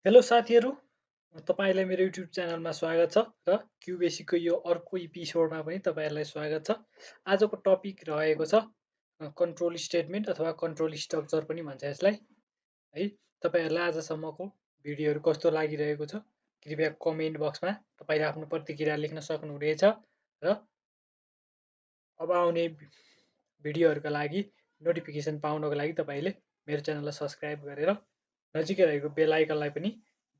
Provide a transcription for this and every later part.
Hello साथीहरू, तपाईँलाई मेरो युट्युब च्यानलमा स्वागत छ र क्युबेसीको यो अर्को एपिसोडमा पनि तपाईँहरूलाई स्वागत छ। आजको टपिक रहेको छ कन्ट्रोल स्टेटमेन्ट अथवा कन्ट्रोल स्ट्रक्चर पनि भन्छ यसलाई है। तपाईँहरूलाई आजसम्मको भिडियोहरू कस्तो लागिरहेको छ कृपया कमेन्ट बक्समा तपाईँले आफ्नो प्रतिक्रिया लेख्न सक्नुहुनेछ र अब आउने भिडियोहरूका लागि नोटिफिकेसन पाउनको लागि तपाईँले मेरो च्यानललाई सब्सक्राइब गरेर नजिकै रहेको बेल आइकनलाई पनि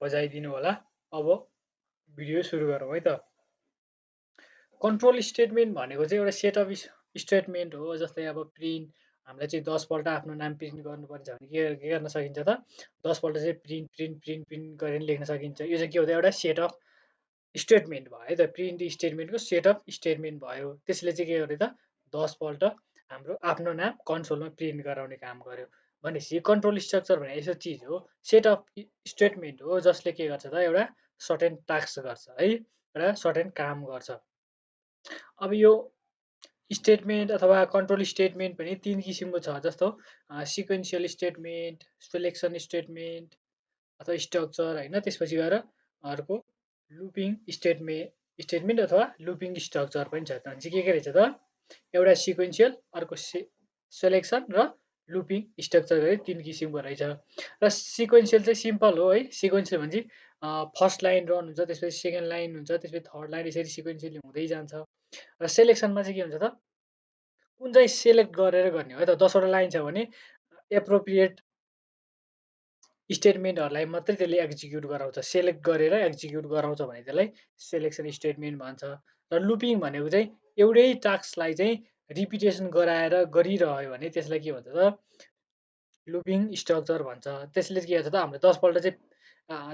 बजाइदिनु होला। अब भिडियो सुरु गरौँ है त। कन्ट्रोल स्टेटमेन्ट भनेको चाहिँ एउटा सेट अफ स्टेटमेन्ट हो। जस्तै अब प्रिन्ट हामीलाई चाहिँ 10 पल्ट आफ्नो नाम प्रिन्ट गर्नुपर्छ भने के गर्न सकिन्छ त 10 पल्ट चाहिँ प्रिन्ट प्रिन्ट प्रिन्ट प्रिन्ट गरेर लेख्न सकिन्छ। यो चाहिँ के हो त एउटा सेट अफ स्टेटमेन्ट भयो है त। प्रिन्ट स्टेटमेन्टको सेट अफ स्टेटमेन्ट भयो। त्यसले चाहिँ के गर्यो त 10 पल्ट हाम्रो आफ्नो नाम कन्सोलमा प्रिन्ट गराउने काम गर्यो। भनेपछि कन्ट्रोल स्ट्रक्चर भने यस्तो चिज हो, सेट अफ स्टेटमेन्ट हो जसले के गर्छ त एउटा सर्टेन टास्क गर्छ है, एउटा सर्टेन काम गर्छ। अब यो स्टेटमेन्ट अथवा कन्ट्रोल स्टेटमेन्ट पनि 3 किसिमको छ। जस्तो सिक्वेन्सियल स्टेटमेन्ट, सिलेक्सन स्टेटमेन्ट अथवा स्ट्रक्चर होइन। त्यसपछि गएर अर्को लुपिङ स्टेटमेन्ट अथवा लुपिङ स्ट्रक्चर पनि छ। भनेपछि के रहेछ त एउटा सिक्वेन्सियल, अर्को सेलेक्सन र लुपिङ स्ट्रक्चर गरी 3 किसिमको रहेछ। र सिक्वेन्सियल चाहिँ सिम्पल हो है। सिक्वेन्सियल भने फर्स्ट लाइन रन हुन्छ, त्यसपछि सेकेन्ड लाइन हुन्छ, त्यसपछि थर्ड लाइन, यसरी सिक्वेन्सियली हुँदै जान्छ। र सेलेक्सनमा चाहिँ के हुन्छ त कुन चाहिँ सेलेक्ट गरेर गर्ने हो है त। 10वटा लाइन छ भने एप्रोप्रिएट स्टेटमेन्टहरूलाई मात्रै त्यसले एक्जिक्युट गराउँछ। सेलेक्ट गरेर एक्जिक्युट गराउँछ भने त्यसलाई सेलेक्सन स्टेटमेन्ट भन्छ। र लुपिङ भनेको चाहिँ एउटै टास्कलाई चाहिँ रिपिटेसन गराएर गरिरह्यो भने त्यसलाई के भन्छ त लुपिङ स्ट्रक्चर भन्छ। त्यसले के गर्छ त हामीले 10 पल्ट चाहिँ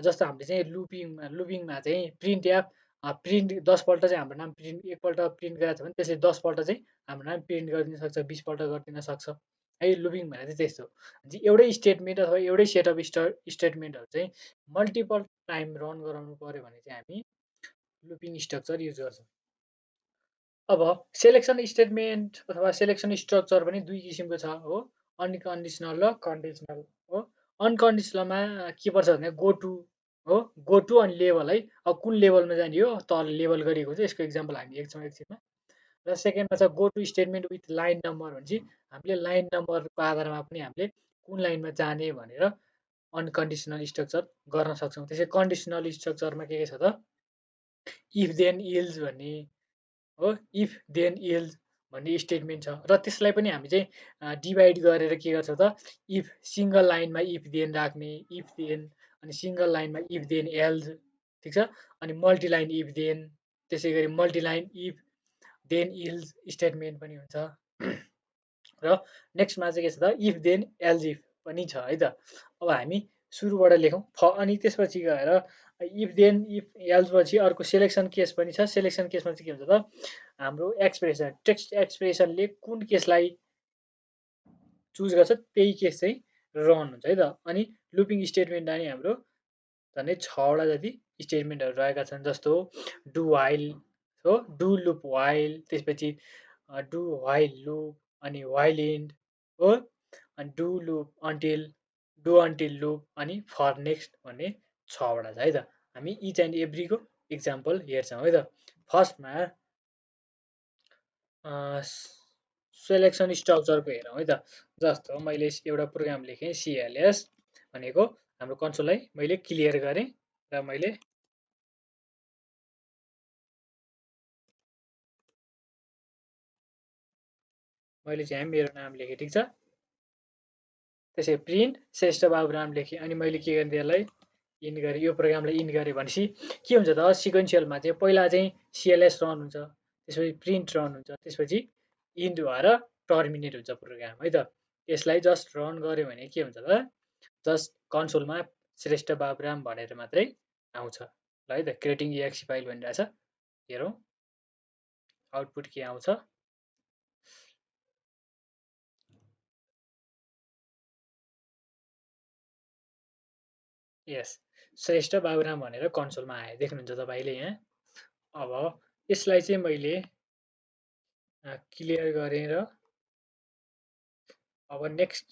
जस्तो हामीले चाहिँ लुपिङमा चाहिँ प्रिन्ट एप प्रिन्ट 10 पल्ट चाहिँ हाम्रो नाम प्रिन्ट एकपल्ट प्रिन्ट गराएको छ भने त्यसले 10 पल्ट चाहिँ हाम्रो नाम प्रिन्ट गरिदिन सक्छ, 20 पल्ट गरिदिन सक्छ है। लुपिङ भनेर चाहिँ त्यस्तो एउटै स्टेटमेन्ट अथवा एउटै सेट अफ स्टेटमेन्टहरू चाहिँ मल्टिपल टाइम रन गराउनु पर्यो भने चाहिँ हामी लुपिङ स्ट्रक्चर युज गर्छौँ। अब सेलेक्सन स्टेटमेन्ट अथवा सेलेक्सन स्ट्रक्चर पनि 2 किसिमको छ हो, अनकन्डिसनल र कन्डिसनल हो। अनकन्डिसनलमा के पर्छ भने गो टु हो, गो टु अनि लेभल है। अब कुन लेभलमा जाने हो तल लेभल गरिएको हुन्छ, यसको इक्जाम्पल हामी हेर्छौँ एकछिनमा। र सेकेन्डमा छ go to statement with line number भनेपछि हामीले लाइन नम्बरको आधारमा पनि हामीले कुन लाइनमा जाने भनेर अनकन्डिसनल स्ट्रक्चर गर्न सक्छौँ। त्यसै कन्डिसनल स्ट्रक्चरमा के छ त इफ देन इल्स भन्ने हो, इफ देन इल्स भन्ने स्टेटमेन्ट छ। र त्यसलाई पनि हामी चाहिँ डिभाइड गरेर के गर्छौँ त इफ सिङ्गल लाइनमा इफ देन राख्ने, इफ देन अनि सिङ्गल लाइनमा इफ देन एल्स, ठिक छ। अनि मल्टिलाइन इफ देन, त्यसै गरी multiline if then else statement पनि हुन्छ। र नेक्स्टमा चाहिँ के छ त इफ देन एल्स इफ पनि छ है त। अब हामी सुरुबाट लेखौँ अनि त्यसपछि गएर इफ देन इफ एल्स पछि अर्को सेलेक्सन केस पनि छ। सेलेक्सन केसमा चाहिँ के हुन्छ त हाम्रो एक्सप्रेसन टेक्स्ट एक्सप्रेसनले कुन केसलाई चुज गर्छ त्यही केस चाहिँ रन हुन्छ है त। अनि लुपिङ स्टेटमेन्टमा नि हाम्रो झन्डै 6वटा जति स्टेटमेन्टहरू रहेका छन्। जस्तो डु वाइल हो, डु लुप वाइल, त्यसपछि डु वाइल लुप अनि वाइल इन्ड हो, अनि do loop until, do until loop अनि फर नेक्स्ट भन्ने 6वटा छ है त। हामी इच एन्ड एभ्रीको इक्जाम्पल हेर्छौँ है त। फर्स्टमा सेलेक्सन स्ट्रक्चरको हेरौँ है त। जस्तो मैले एउटा प्रोग्राम लेखेँ सिएलएस भनेको हाम्रो कन्सोललाई मैले क्लियर गरेँ र मैले चाहिँ मेरो नाम लेखेँ, ठिक छ। त्यसै प्रिन्ट श्रेष्ठ बाबु नाम लेखेँ अनि मैले के गरेँ त्यसलाई इन गरेँ, यो प्रोग्रामलाई इन गरेँ भनेपछि के हुन्छ त सिक्वेन्सियलमा चाहिँ पहिला चाहिँ सिएलएस रन हुन्छ, त्यसपछि प्रिन्ट रन हुन्छ, त्यसपछि इन्ड भएर टर्मिनेट हुन्छ प्रोग्राम है त। यसलाई जस्ट रन गऱ्यो भने के हुन्छ त जस्ट कन्सोलमा श्रेष्ठ बाबुराम भनेर मात्रै आउँछ ल है त। क्रिएटिङ एक्स फाइल भनिरहेछ, हेरौँ आउटपुट के आउँछ। यस श्रेष्ठ बाबुराम भनेर कन्सोलमा आयो, देख्नुहुन्छ तपाईँले यहाँ। अब यसलाई चाहिँ मैले क्लियर गरेर अब नेक्स्ट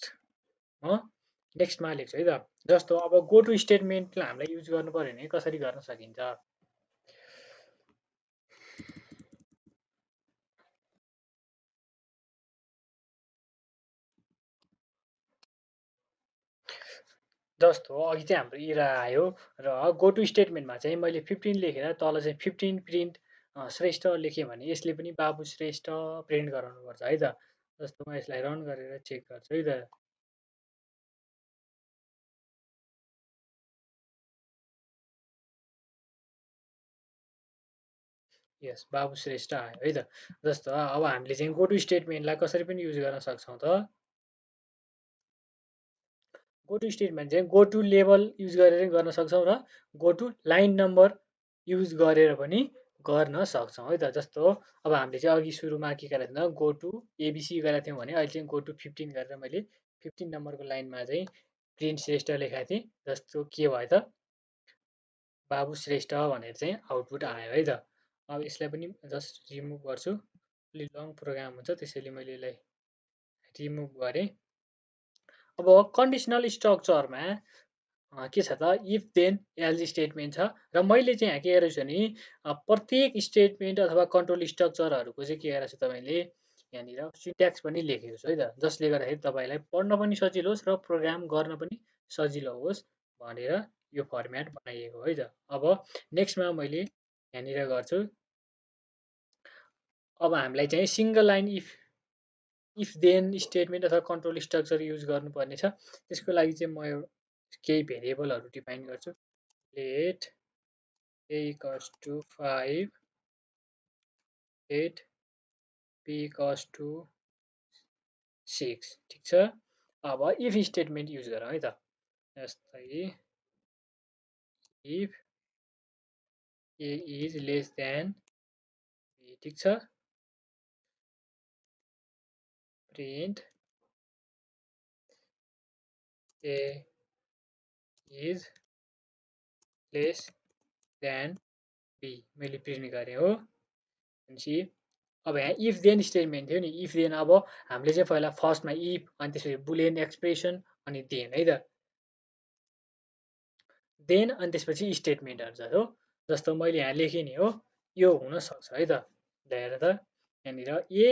नेक्स्टमा लेख्छु है त। जस्तो अब गो टु स्टेटमेन्टलाई हामीलाई युज गर्नु पर्यो भने कसरी गर्न सकिन्छ? जस्तो अघि चाहिँ हाम्रो इरा आयो र गो टु स्टेटमेन्टमा चाहिँ मैले 15 लेखेर तल चाहिँ 15 प्रिन्ट श्रेष्ठ लेखेँ भने यसले पनि बाबु श्रेष्ठ प्रिन्ट गराउनुपर्छ है त। जस्तो म यसलाई रन गरेर चेक गर्छु है त। यस बाबु श्रेष्ठ आयो है त। जस्तो अब हामीले चाहिँ गो टु स्टेटमेन्टलाई कसरी पनि युज गर्न सक्छौँ त। गो टु स्टेटमेन्ट चाहिँ गो टु लेभल युज गरेर गर्न सक्छौँ र go to line number use गरेर पनि गर्न सक्छौँ है त। जस्तो अब हामीले चाहिँ अघि सुरुमा के गरेको थियौँ गो टु एबिसी गरेको थियौँ भने अहिले चाहिँ गो टु 15 गरेर मैले 15 नम्बरको लाइनमा चाहिँ प्रिन्ट श्रेष्ठ लेखाएको थिएँ। जस्तो के भयो त बाबु श्रेष्ठ भनेर चाहिँ आउटपुट आयो है त। अब यसलाई पनि जस्ट रिमुभ गर्छु। अलिक लङ प्रोग्राम हुन्छ त्यसैले मैले यसलाई रिमुभ गरेँ। अब कन्डिसनल स्ट्रक्चरमा के छ त इफ देन एल्स स्टेटमेन्ट छ र मैले चाहिँ यहाँ के गरेको छु भने प्रत्येक स्टेटमेन्ट अथवा कन्ट्रोल स्ट्रक्चरहरूको चाहिँ के गरेको छु तपाईँले यहाँनिर सिन्ट्याक्स पनि लेखेको छु है त। जसले गर्दाखेरि तपाईँलाई पढ्न पनि सजिलो होस् र प्रोग्राम गर्न पनि सजिलो होस् भनेर यो फर्मेट बनाइएको है त। अब नेक्स्टमा मैले यहाँनिर गर्छु। अब हामीलाई चाहिँ single line if then statement अथवा कन्ट्रोल स्ट्रक्चर युज गर्नुपर्ने छ। त्यसको लागि चाहिँ म केही भेरिएबलहरू डिफाइन गर्छु। Let a equals to 5, let b equals to 6 ठिक छ। अब इफ स्टेटमेन्ट युज गरौँ है त। जस्तै if a is less than b ठिक छ। Print a is less than b मैले प्रिन्ट गरेँ हो। भनेपछि अब यहाँ इफ देन स्टेटमेन्ट थियो नि। इफ देन अब हामीले चाहिँ पहिला फर्स्टमा इफ अनि त्यसपछि बुलियन एक्सप्रेसन अनि देन है त। देन अनि त्यसपछि स्टेटमेन्टहरू छ हो। जस्तो मैले यहाँ लेखेँ नि हो यो हुनसक्छ है त। हेर त यहाँनिर ए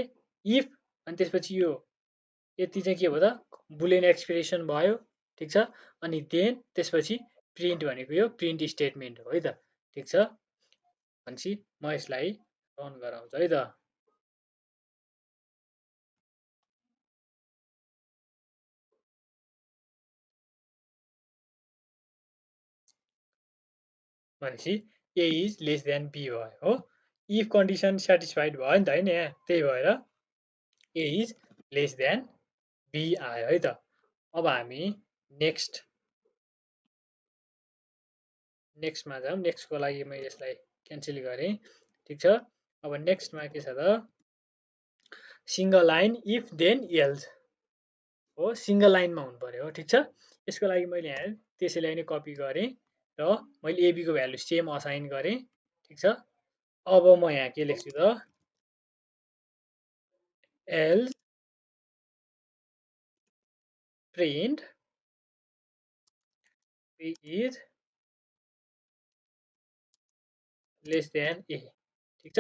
इफ अनि त्यसपछि यो यति चाहिँ के भयो त बुलियन एक्सप्रेसन भयो ठिक छ। अनि देन त्यसपछि प्रिन्ट भनेको यो प्रिन्ट स्टेटमेन्ट हो है त। ठिक छ। भनेपछि म यसलाई रन गराउँछु है त। भनेपछि ए इज लेस देन बी भयो हो। इफ कन्डिसन सेटिस्फाइड भयो नि त होइन यहाँ त्यही भएर ए इज लेस देन बी आयो है त। अब हामी नेक्स्टमा जाउँ। नेक्स्टको लागि मैले यसलाई क्यान्सल गरेँ ठिक छ। अब नेक्स्टमा के छ त single line if then else हो। सिङ्गल लाइनमा हुनु पर्यो हो ठिक छ। यसको लागि मैले यहाँ त्यसैलाई नै कपी गरेँ र मैले एबीको भ्यालु सेम असाइन गरेँ ठिक छ। अब म यहाँ के लेख्छु त else print B is less than A ठिक छ।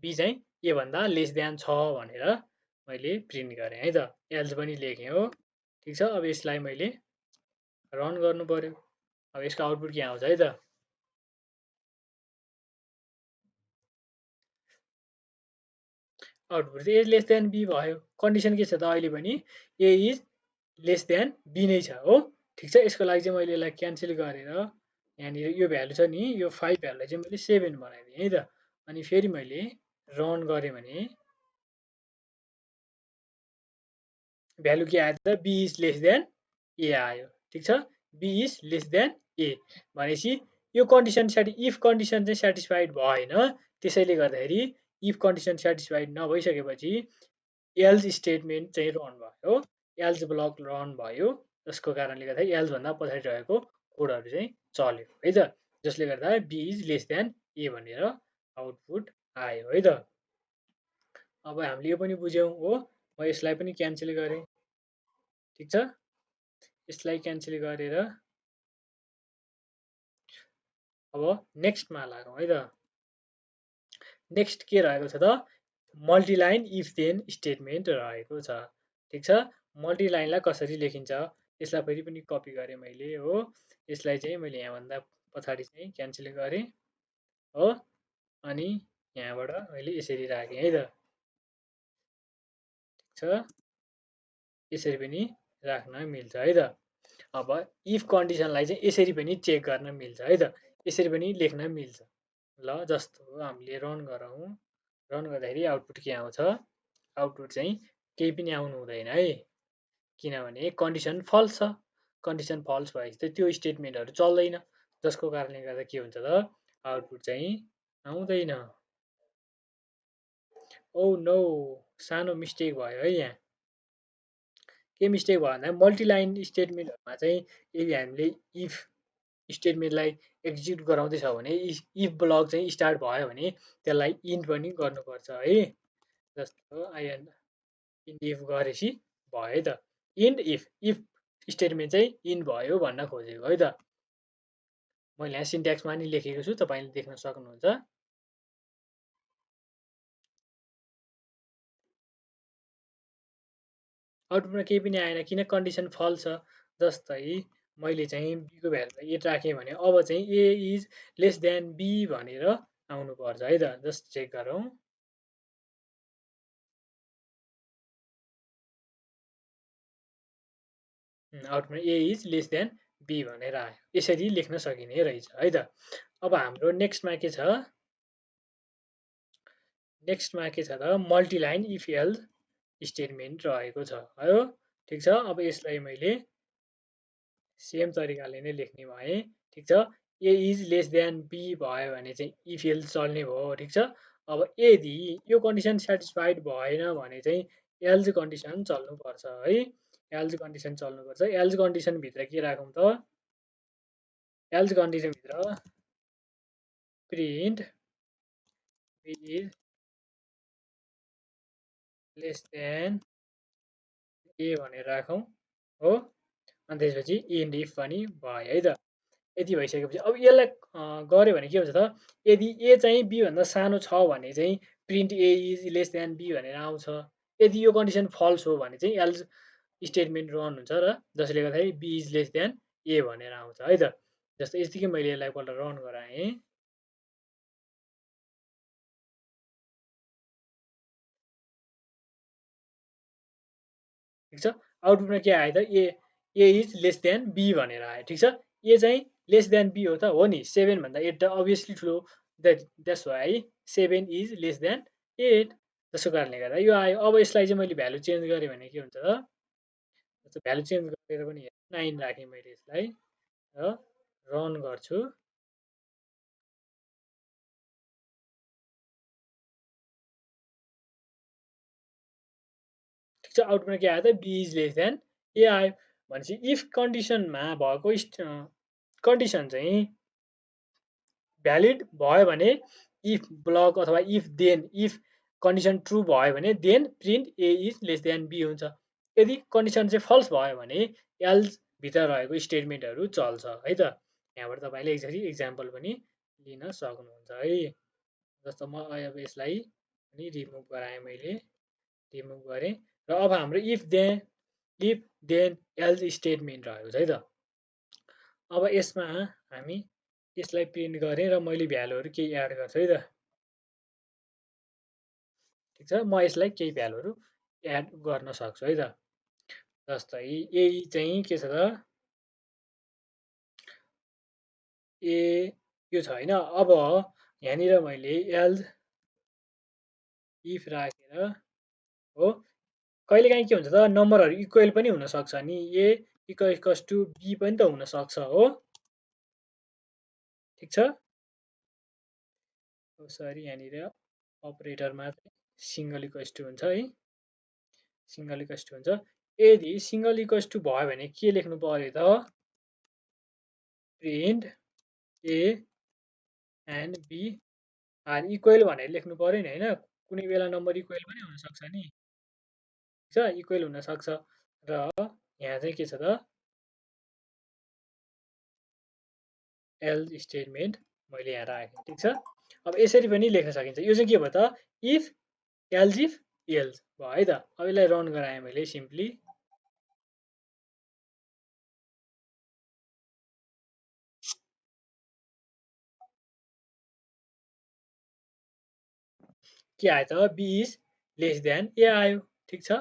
बी चाहिँ ए भन्दा लेस देन छ भनेर मैले प्रिन्ट गरेँ है त। एल्स पनि लेखेँ हो ठिक छ। अब यसलाई मैले रन गर्नु पर्यो। अब यसको आउटपुट के आउँछ है त। आउटपुट चाहिँ ए लेस देन बी भयो। कन्डिसन के छ त अहिले पनि ए इज लेस देन बी नै छ हो ठिक छ। यसको लागि चाहिँ मैले यसलाई क्यान्सल गरेर यहाँनिर यो भ्यालु छ नि यो 5 भ्यालुलाई चाहिँ मैले 7 बनाइदिएँ है त। अनि फेरि मैले रन गरेँ भने भ्यालु के आयो त B is less than A आयो ठिक छ। B is less than A भनेपछि यो कन्डिसन इफ कन्डिसन चाहिँ सेटिस्फाइड भएन। त्यसैले गर्दाखेरि इफ कन्डिसन सेटिस्फाइड नभइसकेपछि एल्स स्टेटमेन्ट चाहिँ रन भयो। एल्स ब्लक रन भयो। जसको कारणले गर्दा एल्स भन्दा पछाडि रहेको कोडहरू चाहिँ चल्यो है त। जसले गर्दा be is less than A भनेर आउटपुट आयो है त। अब हामीले यो पनि बुझ्यौँ हो। म यसलाई पनि क्यान्सल गरेँ ठिक छ। यसलाई क्यान्सल गरेर अब नेक्स्टमा लागौँ है त। नेक्स्ट के रहेको छ त, मल्टिलाइन इफ देन स्टेटमेन्ट रहेको छ। ठिक छ, मल्टिलाइनलाई कसरी लेखिन्छ, यसलाई फेरि पनि कपी गरेँ मैले हो। यसलाई चाहिँ मैले यहाँभन्दा पछाडि चाहिँ क्यान्सल गरेँ हो, अनि यहाँबाट मैले यसरी राखेँ है त। ठिक छ, यसरी पनि राख्न मिल्छ है त। अब इफ कन्डिसनलाई चाहिँ यसरी पनि चेक गर्न मिल्छ है त, यसरी पनि लेख्न मिल्छ। ल जस्तो हामीले रन गरौँ, रन गर्दाखेरि आउटपुट के आउँछ, आउटपुट चाहिँ केही पनि आउनु हुँदैन है, किनभने कन्डिसन फल्स छ। कन्डिसन फल्स भएपछि त त्यो स्टेटमेन्टहरू चल्दैन, जसको कारणले गर्दा के हुन्छ त, आउटपुट चाहिँ आउँदैन। ओ नो, सानो मिस्टेक भयो है यहाँ। के मिस्टेक भयो भन्दा मल्टिलाइन स्टेटमेन्टहरूमा चाहिँ यदि हामीले इफ स्टेटमेन्टलाई एक्जिक्युट गराउँदैछ भने इफ ब्लक चाहिँ स्टार्ट भयो भने त्यसलाई इन्ट पनि गर्नुपर्छ है। जस्तो आइएन इन्ट इफ गरेपछि भयो है त, इन्ट इफ, इफ स्टेटमेन्ट चाहिँ इन्ट भयो भन्न खोजेको है त। मैले यहाँ सिन्ट्याक्समा नि लेखेको छु, तपाईँले देख्न सक्नुहुन्छ। आउटपुटमा केही पनि आएन, किन, कन्डिसन फल्स छ। जस्तै मैले चाहिँ बीको भ्यालुलाई 8 राखेँ भने अब चाहिँ ए इज लेस देन बी भनेर आउनुपर्छ है त। जस्ट चेक गरौँ, आउटपुटमा ए इज लेस देन बी भनेर आयो। यसरी लेख्न सकिने रहेछ है त। अब हाम्रो नेक्स्टमा के छ, नेक्स्टमा के छ त, मल्टिलाइन इफ एल्स स्टेटमेन्ट रहेको छ है। ठिक छ, अब यसलाई मैले सेम तरिकाले नै लेख्ने भएँ। ठिक छ, ए इज लेस देन बी भयो भने चाहिँ इफ एल्स चल्ने भयो। ठिक छ, अब यदि यो कन्डिसन सेटिस्फाइड भएन भने चाहिँ एल्स कन्डिसन चल्नुपर्छ है। एल्स कन्डिसन चल्नुपर्छ। एल्स कन्डिसनभित्र के राखौँ त, एल्स कन्डिसनभित्र print B is less than A भनेर राखौँ हो, अनि त्यसपछि इन्ड इफ पनि भयो है त। यति भइसकेपछि अब यसलाई गऱ्यो भने के हुन्छ त, यदि ए चाहिँ बी भन्दा सानो छ भने चाहिँ print a is less than b भनेर आउँछ। यदि यो कन्डिसन फल्स हो भने चाहिँ एल्स स्टेटमेन्ट रन हुन्छ र जसले गर्दाखेरि be is less than A भनेर आउँछ है त। जस्तो यतिकै मैले यसलाई एकपल्ट रन गराएँ, ठिक छ, आउटपुटमा के आयो त, ए इज लेस देन बी भनेर आयो। ठिक छ, ए चाहिँ लेस देन बी हो त, हो नि, 7 भन्दा 8 त अभियसली ठुलो, that's why 7 is less than 8। त्यसको कारणले गर्दा यो आयो। अब यसलाई चाहिँ मैले भ्यालु चेन्ज गरेँ भने के हुन्छ त, भ्यालु चेन्ज गरेर पनि 9 राखेँ मैले यसलाई र रन गर्छु। ठिक छ, आउटपुटमा के आयो त, B is less than A आयो। भनेपछि इफ कन्डिसनमा भएको कन्डिसन चाहिँ भ्यालिड भयो भने इफ ब्लक अथवा if then, if condition true भयो भने then print a is less than b हुन्छ। यदि कन्डिसन चाहिँ फल्स भयो भने एल्स भित्र रहेको स्टेटमेन्टहरू चल्छ है त। यहाँबाट तपाईँले यसरी इक्जाम्पल पनि लिन सक्नुहुन्छ है। जस्तो म अब यसलाई पनि रिमुभ गराएँ मैले, रिमुभ गरेँ र अब हाम्रो इफ देन एल्स स्टेटमेन्ट रहेको छ है त। अब यसमा हामी यसलाई प्रिन्ट गरेँ र मैले भ्यालुहरू केही एड गर्छु है त। ठिक छ, म यसलाई केही भ्यालुहरू एड गर्न सक्छु है त। जस्तै ए चाहिँ के छ त, ए यो छ होइन। अब यहाँनिर मैले एल्स इफ राखेर हो, कहिलेकाहीँ के हुन्छ त, नम्बरहरू इक्वल पनि हुनसक्छ नि, ए इक्वल्स टु बी पनि त हुनसक्छ हो। ठिक छ, सरी यहाँनिर अपरेटरमा सिङ्गल इक्वल्स टु हुन्छ है, सिङ्गल इक्वल्स टु हुन्छ। यदि सिङ्गल इक्वल्स टु भयो भने के लेख्नु पर्यो त, print a and b are equal भनेर लेख्नु पर्यो नि होइन। कुनै बेला नम्बर इक्वल पनि हुनसक्छ नि, ठिक छ, इक्वल हुनसक्छ। र यहाँ चाहिँ के छ त, एल्स स्टेटमेन्ट मैले यहाँ राखेँ, ठिक छ। अब यसरी पनि लेख्न सकिन्छ। यो चाहिँ के भयो त, इफ एल्स इफ एल्स भयो है त। अब यसलाई रन गराएँ मैले सिम्पली, के आयो त, B is less than A आयो, ठिक छ।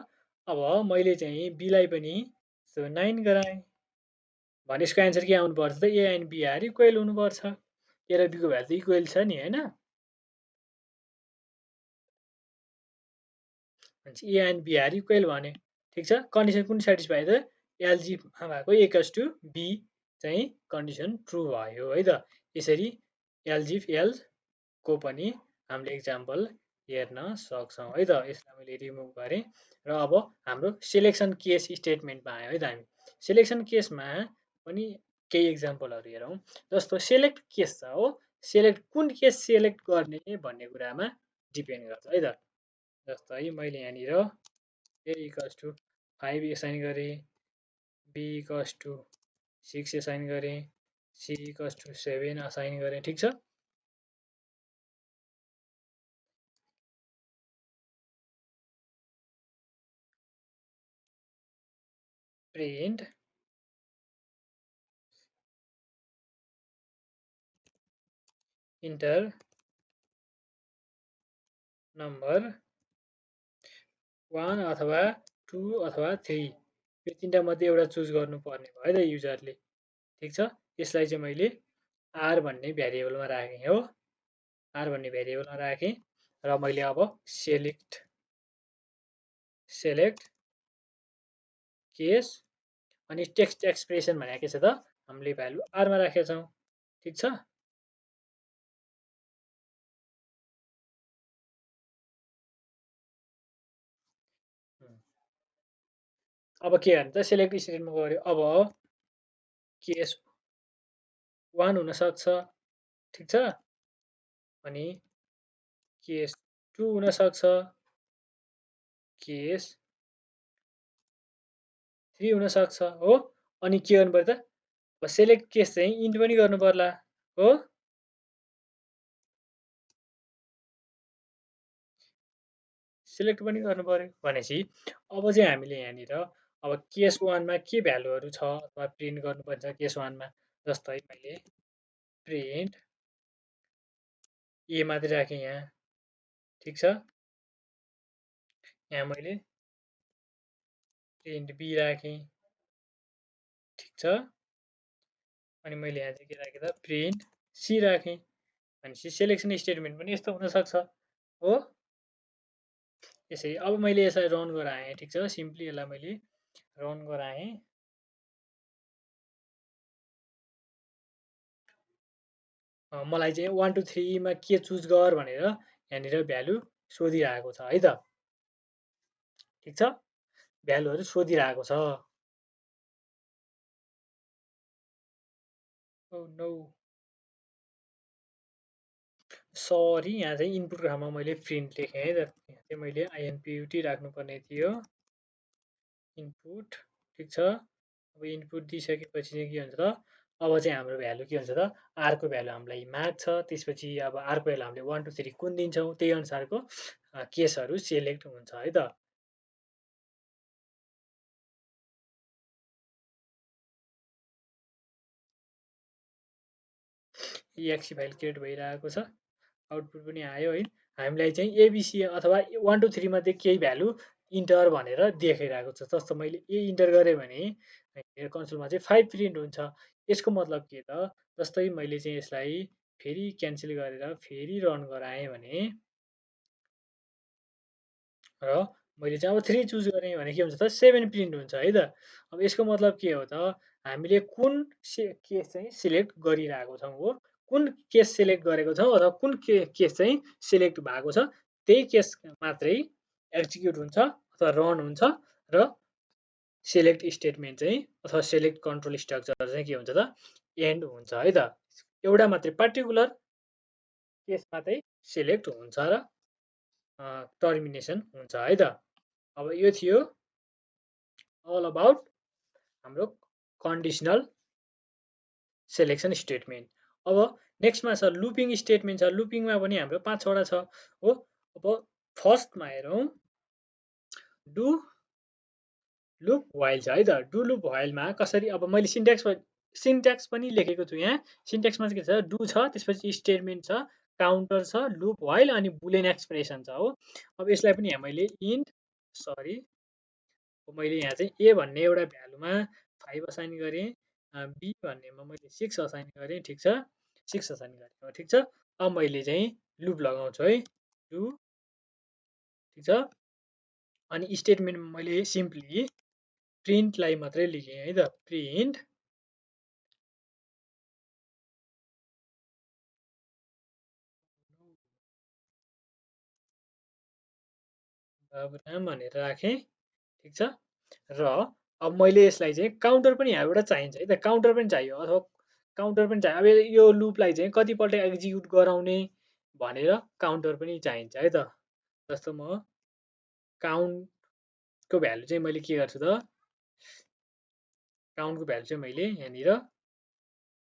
अब मैले चाहिँ बीलाई पनि 9 गराएँ भने यसको एन्सर के आउनुपर्छ त, a and b are equal हुनुपर्छ। ए र बीको भ्यालु त इक्वल छ नि होइन। A and b are equal भने, ठिक छ। कन्डिसन कुन सेटिस्फाई त, एलजीमा भएको इक्वल्स टु बी चाहिँ कन्डिसन ट्रु भयो है त। यसरी एलजिफ एल्सको पनि हामीले इक्जाम्पल हेर्न सक्छौँ है त। यसलाई मैले रिमुभ गरेँ र अब हाम्रो सेलेक्सन केस स्टेटमेन्टमा आयो है त। हामी सेलेक्सन केसमा पनि केही इक्जाम्पलहरू हेरौँ। जस्तो सेलेक्ट केस छ हो, सेलेक्ट कुन केस सेलेक्ट गर्ने भन्ने कुरामा डिपेन्ड गर्छ है त। जस्तै मैले यहाँनिर ए इक्वल्स टु 5 एसाइन गरेँ, बी इक्वल्स टु 6 एसाइन गरेँ, सी इक्वल्स टु 7 असाइन गरेँ, ठिक छ। प्रिन्ट इन्टर नम्बर 1 अथवा 2 अथवा 3, यो तिनवटा मध्ये एउटा चुज गर्नुपर्ने भयो है त युजरले, ठिक छ। यसलाई चाहिँ मैले आर भन्ने भेरिएबलमा राखेँ हो, आर भन्ने भेरिएबलमा राखेँ र मैले अब सेलेक्ट केस अनि टेक्स्ट एक्सप्रेसन भनेको के छ त, हामीले भ्यालु आरमा राखेका छौँ, ठिक छ। अब के गर्ने त, सेलेक्ट स्टेटमेन्टमा गऱ्यो। अब केस 1 हुनसक्छ, ठिक छ, अनि केस 2 हुनसक्छ, केस 3 हुनसक्छ हो। अनि के गर्नु पर्यो त, सेलेक्ट केस चाहिँ इन्ट पनि गर्नु पर्ला हो। सेलेक्ट पनि गर्नु पर्यो भनेपछि अब चाहिँ हामीले यहाँनिर अब केस 1 मा के भ्यालुहरू छ अथवा प्रिन्ट गर्नुपर्छ केस 1 मा। जस्तै मैले प्रिन्ट ए मात्रै राखेँ यहाँ, ठिक छ। यहाँ मैले प्रिन्ट बी राखेँ, ठिक छ। अनि मैले यहाँ चाहिँ के राखेँ त, प्रिन्ट सी राखेँ। भनेपछि सेलेक्सन स्टेटमेन्ट पनि यस्तो हुनसक्छ हो। यसरी अब मैले यसलाई रन गराएँ, ठिक छ। सिम्पली यसलाई मैले रन गराएँ, मलाई चाहिँ 1 2 3 मा के चुज गर भनेर यहाँनिर भ्यालु सोधिरहेको छ है त, ठिक छ। भ्यालुहरू सोधिरहेको छ। ओ नो, सरी, यहाँ चाहिँ इनपुट ठाउँमा मैले प्रिन्ट लेखेँ है त। यहाँ चाहिँ मैले आइएनपियुटी राख्नुपर्ने थियो, इनपुट, ठिक छ। अब इनपुट दिइसकेपछि चाहिँ के हुन्छ त, अब चाहिँ हाम्रो भ्यालु के हुन्छ त, आरको भ्यालु हामीलाई माग्छ। त्यसपछि अब आरको भ्यालु हामीले 1 2 3 कुन दिन्छौँ त्यही अनुसारको केसहरू सेलेक्ट हुन्छ है त। एक्सी फाइल क्रिएट भइरहेको छ, आउटपुट पनि आयो है। हामीलाई चाहिँ एबिसी अथवा 1 2 3 मध्ये केही भ्यालु इन्टर भनेर देखाइरहेको छ। जस्तो मैले ए इन्टर गरेँ भने कन्सोलमा चाहिँ 5 प्रिन्ट हुन्छ। यसको मतलब के त, जस्तै मैले चाहिँ यसलाई फेरि क्यान्सल गरेर फेरि रन गराएँ भने र मैले चाहिँ अब 3 चुज गरेँ भने के हुन्छ त, 7 प्रिन्ट हुन्छ है त। अब यसको मतलब के हो त, हामीले कुन केस चाहिँ सिलेक्ट गरिरहेको छौँ हो, कुन केस सिलेक्ट गरेको छौँ अथवा कुन केस चाहिँ सिलेक्ट भएको छ त्यही केस मात्रै एक्जिक्युट हुन्छ अथवा रन हुन्छ र सेलेक्ट स्टेटमेन्ट चाहिँ अथवा सेलेक्ट कन्ट्रोल स्ट्रक्चर चाहिँ के हुन्छ त, एन्ड हुन्छ है त। एउटा मात्रै पार्टिकुलर केस मात्रै सिलेक्ट हुन्छ र टर्मिनेसन हुन्छ है त। अब यो थियो अल अबाउट हाम्रो कन्डिसनल सेलेक्सन स्टेटमेन्ट। अब नेक्स्टमा छ लुपिङ स्टेटमेन्ट छ। लुपिङमा पनि हाम्रो 5 वटा छ हो। अब फर्स्टमा हेरौँ डु लुप व्हाइल छ है त। डु लुप व्हाइलमा कसरी अब मैले सिन्ट्याक्स पनि लेखेको छु यहाँ। सिन्ट्याक्समा चाहिँ के छ डु छ, त्यसपछि स्टेटमेन्ट छ, काउन्टर छ, लुप व्हाइल अनि बुलियन एक्सप्रेसन छ हो। अब यसलाई पनि यहाँ मैले मैले यहाँ चाहिँ ए भन्ने एउटा भ्यालुमा 5 असाइन गरेँ, बी भन्नेमा मैले 6 असाइन गरेँ, ठिक छ, 6 असाइन गरेँ, ठिक छ। अब मैले चाहिँ लुप लगाउँछु है, डु, ठिक छ। अनि स्टेटमेन्टमा मैले सिम्पली प्रिन्टलाई मात्रै लेखेँ है त, प्रिन्ट बाबुराम भनेर राखेँ, ठिक छ। र अब मैले यसलाई चाहिँ काउन्टर पनि यहाँबाट चाहिन्छ है त, काउन्टर पनि चाहियो अथवा काउन्टर पनि चाहियो। अब यो लुपलाई चाहिँ कतिपल्ट एक्जिक्युट गराउने भनेर काउन्टर पनि चाहिन्छ है त। जस्तो म काउन्टको भ्यालु चाहिँ मैले के गर्छु त, काउन्टको भ्यालु चाहिँ मैले यहाँनिर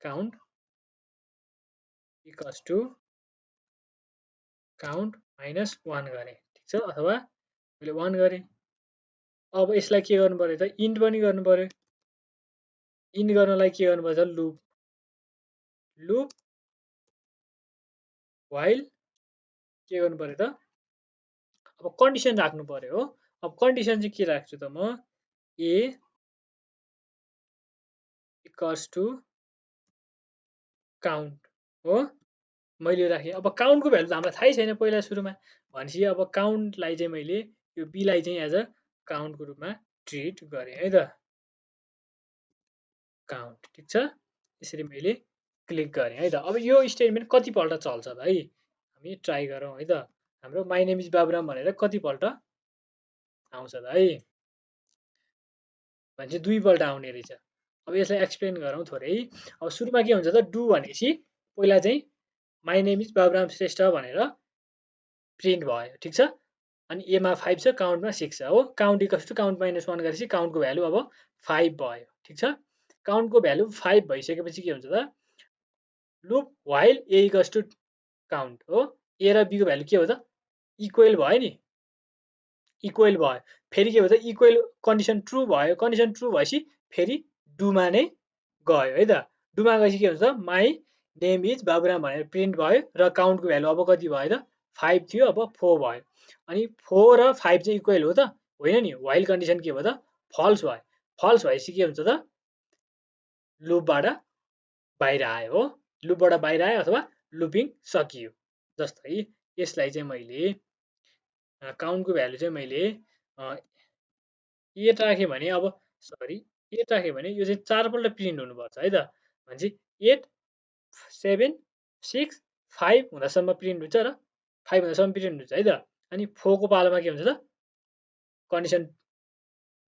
काउन्ट इक्वल्स टु काउन्ट -1 गरेँ, ठिक छ, अथवा मैले 1 गरेँ। अब यसलाई के गर्नु पर्यो त, इन्ट पनि गर्नु पर्यो। इन्ट गर्नलाई के गर्नुपर्छ, लुप व्हाइल के गर्नु पर्यो त, अब कन्डिसन राख्नु पर्यो हो। अब कन्डिसन चाहिँ के राख्छु त म, ए इक्वल्स टु काउन्ट हो, मैले राखेँ। अब काउन्टको भ्यालु त हामीलाई थाहै छैन पहिला सुरुमा, भनेपछि अब काउन्टलाई चाहिँ मैले यो बीलाई चाहिँ एज अ काउन्टको रूपमा ट्रिट गरेँ है त, काउन्ट, ठिक छ। यसरी मैले क्लिक गरेँ है त। अब यो स्टेटमेन्ट कतिपल्ट चल्छ त है, हामी ट्राई गरौँ है त। हाम्रो माई नेम इज बाबुराम भनेर कतिपल्ट आउँछ त है, भनेपछि 2 पल्ट आउने रहेछ। अब यसलाई एक्सप्लेन गरौँ थोरै। अब सुरुमा के हुन्छ त, डु भनेपछि पहिला चाहिँ my name is Baburam Shrestha भनेर प्रिन्ट भयो, ठिक छ। अनि एमा 5 छ, काउन्टमा 6 छ हो। काउन्ट इक्वल्स टु काउन्ट -1 गरेपछि काउन्टको भ्यालु अब 5 भयो, ठिक छ। काउन्टको भ्यालु 5 भइसकेपछि के हुन्छ त, loop while a equals to count हो। ए र बीको भ्यालु के हो त, इक्वल भयो नि, इक्वल भयो। फेरि के हो त, इक्वल कन्डिसन ट्रु भयो। कन्डिसन ट्रु भएपछि फेरि डुमा नै गयो है त। डुमा गएपछि के हुन्छ त, माई नेम इज बाबुराम भनेर प्रिन्ट भयो र काउन्टको भ्यालु अब कति भयो त, 5 थियो, अब 4 भयो। अनि 4 र 5 चाहिँ इक्वल हो त, होइन नि, व्हाइल कन्डिसन के भयो त, फल्स भयो। फल्स भएपछि के हुन्छ त, लुपबाट बाहिर आयो हो, लुपबाट बाहिर आयो अथवा लुपिङ सकियो। जस्तै यसलाई चाहिँ मैले काउन्टको भ्यालु चाहिँ मैले 8 राखेँ भने अब 8 राखेँ भने यो चाहिँ 4 पल्ट प्रिन्ट हुनुपर्छ है त, भनेपछि 8 7 6 5 हुँदासम्म प्रिन्ट हुन्छ र 5 हुँदासम्म प्रिन्ट हुन्छ है त। अनि 4 को पालोमा के हुन्छ त, कन्डिसन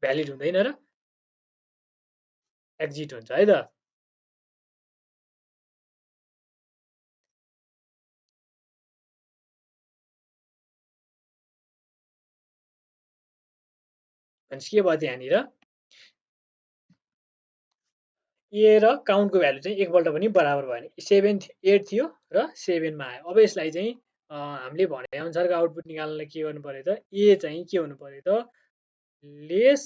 भ्यालिड हुँदैन र एक्जिट हुन्छ है त। भनेपछि के भयो त, यहाँनिर ए र काउन्टको भ्यालु चाहिँ एकपल्ट पनि बराबर भएन। 8 थियो र 7 मा आयो। अब यसलाई चाहिँ हामीले भने अनुसारको आउटपुट निकाल्नलाई के गर्नु पर्यो त, ए चाहिँ के हुनु पर्यो त, less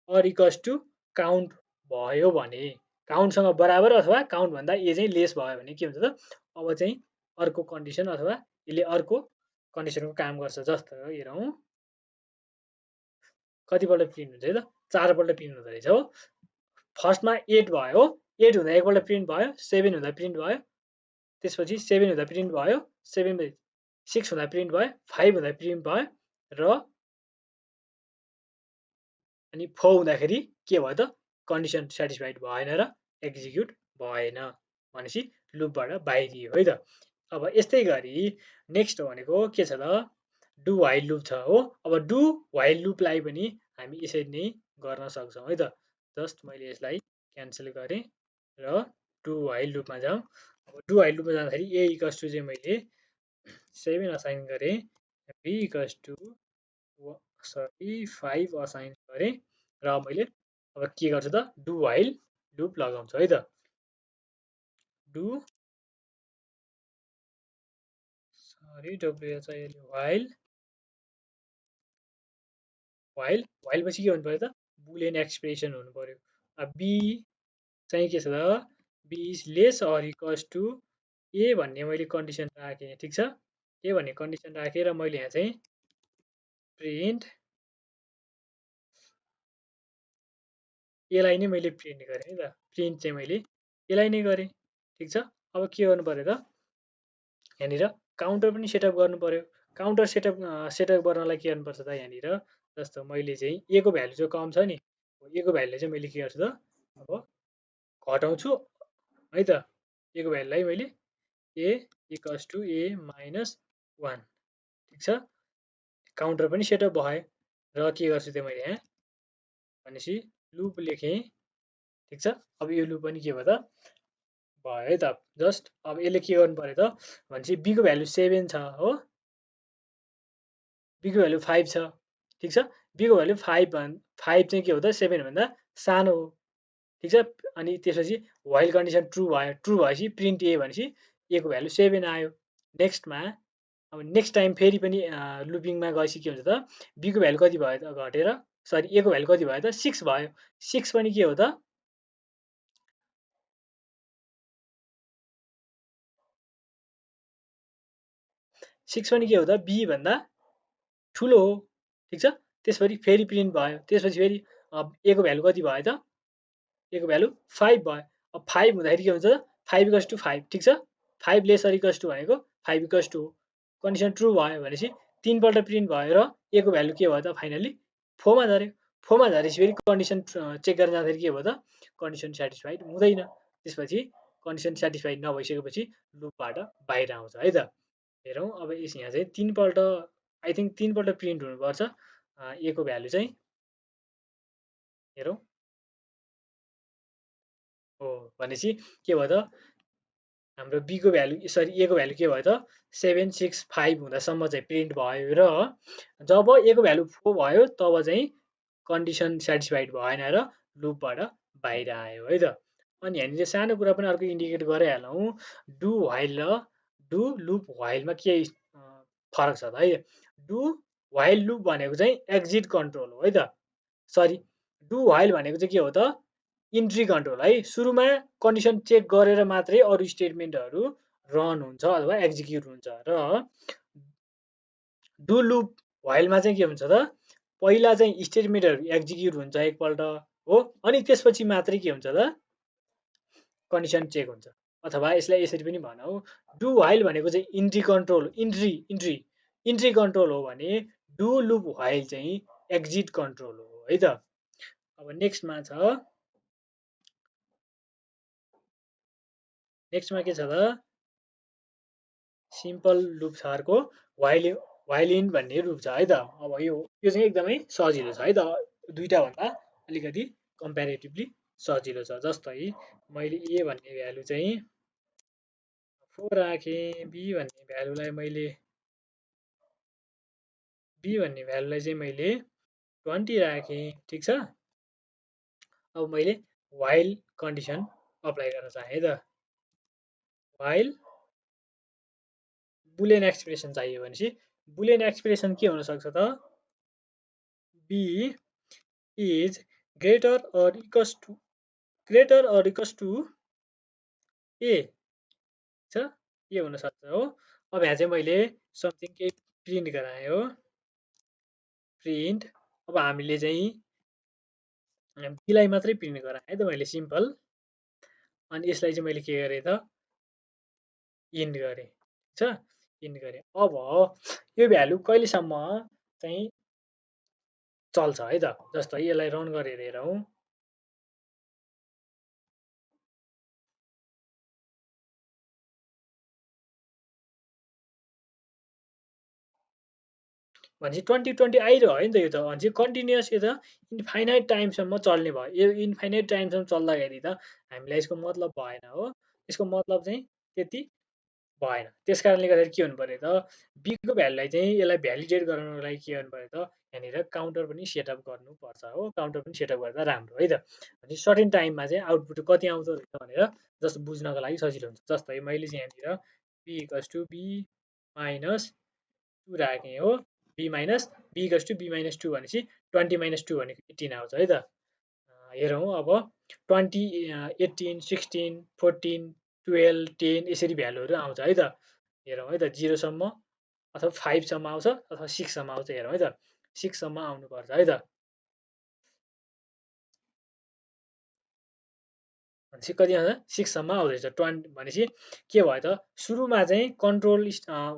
or equals to count भयो भने, काउन्टसँग बराबर अथवा काउन्ट भन्दा ए चाहिँ लेस भयो भने के हुन्छ त, अब चाहिँ अर्को कन्डिसन अथवा यसले अर्को कन्डिसनको काम गर्छ। जस्तो हेरौँ कतिपल्ट प्रिन्ट हुन्छ है त, 4 पल्ट प्रिन्ट हुँदो रहेछ हो। फर्स्टमा 8 भयो, 8 हुँदा एकपल्ट प्रिन्ट भयो, 7 हुँदा प्रिन्ट भयो, त्यसपछि 7 हुँदा प्रिन्ट भयो, 6 हुँदा प्रिन्ट भयो, 5 हुँदा प्रिन्ट भयो र अनि 4 हुँदाखेरि के भयो त, कन्डिसन सेटिस्फाइड भएन र एक्जिक्युट भएन, भनेपछि लुपबाट बाहिरियो है त। अब यस्तै गरी नेक्स्ट भनेको के छ त, डु व्हाइल लुप छ हो। अब डु व्हाइल लुपलाई पनि हामी यसरी नै गर्न सक्छौँ है त। जस्ट मैले यसलाई क्यान्सल गरेँ र डु व्हाइल लुपमा जाउँ। अब डु व्हाइल लुपमा जाँदाखेरि ए इक्वल्स टु चाहिँ मैले 7 असाइन गरेँ, बी इक्वल्स टु 5 असाइन गरेँ र मैले अब के गर्छु त, डु व्हाइल लुप लगाउँछु है त। डु सरी WHIL वाइल पछि के हुनु पर्यो त बुलियन एक्सप्रेसन हुनु पर्यो। अब बी चाहिँ के छ त B is less or equals to A भन्ने मैले कन्डिसन राखेँ ठिक छ। ए भन्ने कन्डिसन राखेँ र मैले यहाँ चाहिँ प्रिन्ट एलाई नै मैले प्रिन्ट गरेँ है त। प्रिन्ट चाहिँ मैले एलाई नै गरेँ ठिक छ। अब के गर्नु पर्यो त यहाँनिर काउन्टर पनि सेटअप गर्नु पर्यो। काउन्टर सेटअप गर्नलाई के गर्नुपर्छ त यहाँनिर जस्तो मैले चाहिँ ए को भ्यालु चाहिँ कम छ नि ए को भ्यालुलाई चाहिँ मैले के गर्छु त अब घटाउँछु है त। ए को भ्यालुलाई मैले ए इक्वल्स टु ए माइनस 1 ठिक छ। काउन्टर पनि सेटअप भयो र के गर्छु त मैले यहाँ भनेपछि लुप लेखेँ ठिक छ। अब यो लुप पनि के भयो त भयो है त। जस्ट अब यसले के गर्नु पर्यो त भनेपछि बीको भ्यालु 7 छ हो बीको भ्यालु 5 छ ठिक छ। बीको भ्यालु 5 चाहिँ के हो त 7 भन्दा सानो हो ठिक छ। अनि त्यसपछि वाइल कन्डिसन ट्रु भयो ट्रु भएपछि प्रिन्ट ए भनेपछि ए को भ्यालु 7 आयो। नेक्स्टमा अब नेक्स्ट टाइम फेरि पनि लुपिङमा गएपछि के हुन्छ त बीको भ्यालु कति भयो त घटेर सरी ए को भ्यालु कति भयो त 6 भयो। 6 पनि के हो त 6 पनि के हो त बी भन्दा ठुलो हो ठिक छ। त्यसपछि फेरि प्रिन्ट भयो त्यसपछि फेरि ए को भ्यालु कति भयो त ए को भ्यालु 5 भयो। अब 5 हुँदाखेरि के हुन्छ त 5 इक्वल्स टु 5 ठिक छ। 5 लेसर इक्वल्स टु भनेको 5 इक्वल्स टु हो कन्डिसन ट्रु भयो भनेपछि 3 पल्ट प्रिन्ट भयो र ए को भ्यालु के भयो त फाइनली 4 मा झऱ्यो। 4 मा झरेपछि फेरि कन्डिसन चेक गर्न जाँदाखेरि के भयो त कन्डिसन सेटिस्फाइड हुँदैन। त्यसपछि कन्डिसन सेटिस्फाइड नभइसकेपछि लुपबाट बाहिर आउँछ है त। हेरौँ अब यहाँ चाहिँ 3 पल्ट आई थिङ्क 3 पल्ट प्रिन्ट हुनुपर्छ ए को भ्यालु चाहिँ हेरौँ हो भनेपछि के भयो त हाम्रो बी को भ्यालु सरी ए को भ्यालु के भयो त 7 6 5 हुँदासम्म चाहिँ प्रिन्ट भयो र जब ए को भ्यालु 4 भयो तब चाहिँ कन्डिसन सेटिस्फाइड भएन र लुपबाट बाहिर आयो है त। अनि यहाँनिर सानो कुरा पनि अर्को इन्डिकेट गराइहालौँ डु व्हाइल र डु लुप व्हाइलमा के फरक छ त है। डु व्हाइल लुप भनेको चाहिँ एक्जिट कन्ट्रोल हो है त। सरी डु व्हाइल भनेको चाहिँ के हो त इन्ट्री कन्ट्रोल है। सुरुमा कन्डिसन चेक गरेर मात्रै अरू स्टेटमेन्टहरू रन हुन्छ अथवा एक्जिक्युट हुन्छ र डु लुप व्हाइलमा चाहिँ के हुन्छ त पहिला चाहिँ स्टेटमेन्टहरू एक्जिक्युट हुन्छ एकपल्ट हो अनि त्यसपछि मात्रै के हुन्छ त कन्डिसन चेक हुन्छ। अथवा यसलाई यसरी पनि भनौँ डु व्हाइल भनेको चाहिँ इन्ट्री कन्ट्रोल इन्ट्री कन्ट्रोल हो भने डु लुप व्हाइल चाहिँ एक्जिट कन्ट्रोल हो है त। अब नेक्स्टमा के छ त सिम्पल लुप छ अर्को व्हाइल इन भन्ने लुप छ है त। अब यो चाहिँ एकदमै सजिलो छ है त दुईटा भन्दा अलिकति कम्पेरिटिभली सजिलो छ। जस्तै मैले ए भन्ने भ्यालु चाहिँ 4 राखेँ बी भन्ने भ्यालुलाई चाहिँ मैले 20 राखेँ ठिक छ। अब मैले व्हाइल कन्डिसन अप्लाई गर्न चाहेँ है त। व्हाइल बुलियन एक्सप्रेसन चाहियो भनेपछि बुलियन एक्सप्रेसन के हुनसक्छ त B is greater or equals to A छ ए हुनसक्छ हो। अब यहाँ चाहिँ मैले समथिङ केही प्रिन्ट गराएँ हो प्रिन्ट। अब हामीले चाहिँ बीलाई मात्रै प्रिन्ट गराएँ है त मैले सिम्पल। अनि यसलाई चाहिँ मैले के गरेँ त इन्ड गरेँ ठिक छ इन्ड गरेँ। अब यो भ्यालु कहिलेसम्म चाहिँ चल्छ है त। जस्तै यसलाई रन गरेर हेरौँ भनेपछि 2020 आइरह्यो नि त यो त भनेपछि कन्टिन्युस यो त इन्फाइनाइट टाइमसम्म चल्ने भयो। यो इन्फाइनाइट टाइमसम्म चल्दाखेरि त हामीलाई यसको मतलब भएन हो। यसको मतलब चाहिँ त्यति भएन। त्यस कारणले गर्दाखेरि के हुनुपर्यो त बीको भ्यालुलाई चाहिँ यसलाई भ्यालिडेट गराउनको लागि के गर्नुपर्यो त यहाँनिर काउन्टर पनि सेटअप गर्नुपर्छ हो। काउन्टर पनि सेटअप गर्दा राम्रो है त। भने सर्टेन टाइममा चाहिँ आउटपुट कति आउँदो रहेछ भनेर जस्तो बुझ्नको लागि सजिलो हुन्छ। जस्तै मैले चाहिँ यहाँनिर B equals to B minus 2 राखेँ हो। B minus B equals to B minus 2 भनेपछि 20 माइनस 2 भनेको 18 आउँछ है त। हेरौँ अब 20 18 16 14 12 10 यसरी भ्यालुहरू आउँछ है त। हेरौँ है त 0 सम्म अथवा 5 सम्म आउँछ अथवा 6 सम्म आउँछ। हेरौँ है त 6 सम्म आउनुपर्छ है त। भनेपछि कति आउँछ 6 सम्म आउँदैछ। 20 भनेपछि के भयो त सुरुमा चाहिँ कन्ट्रोल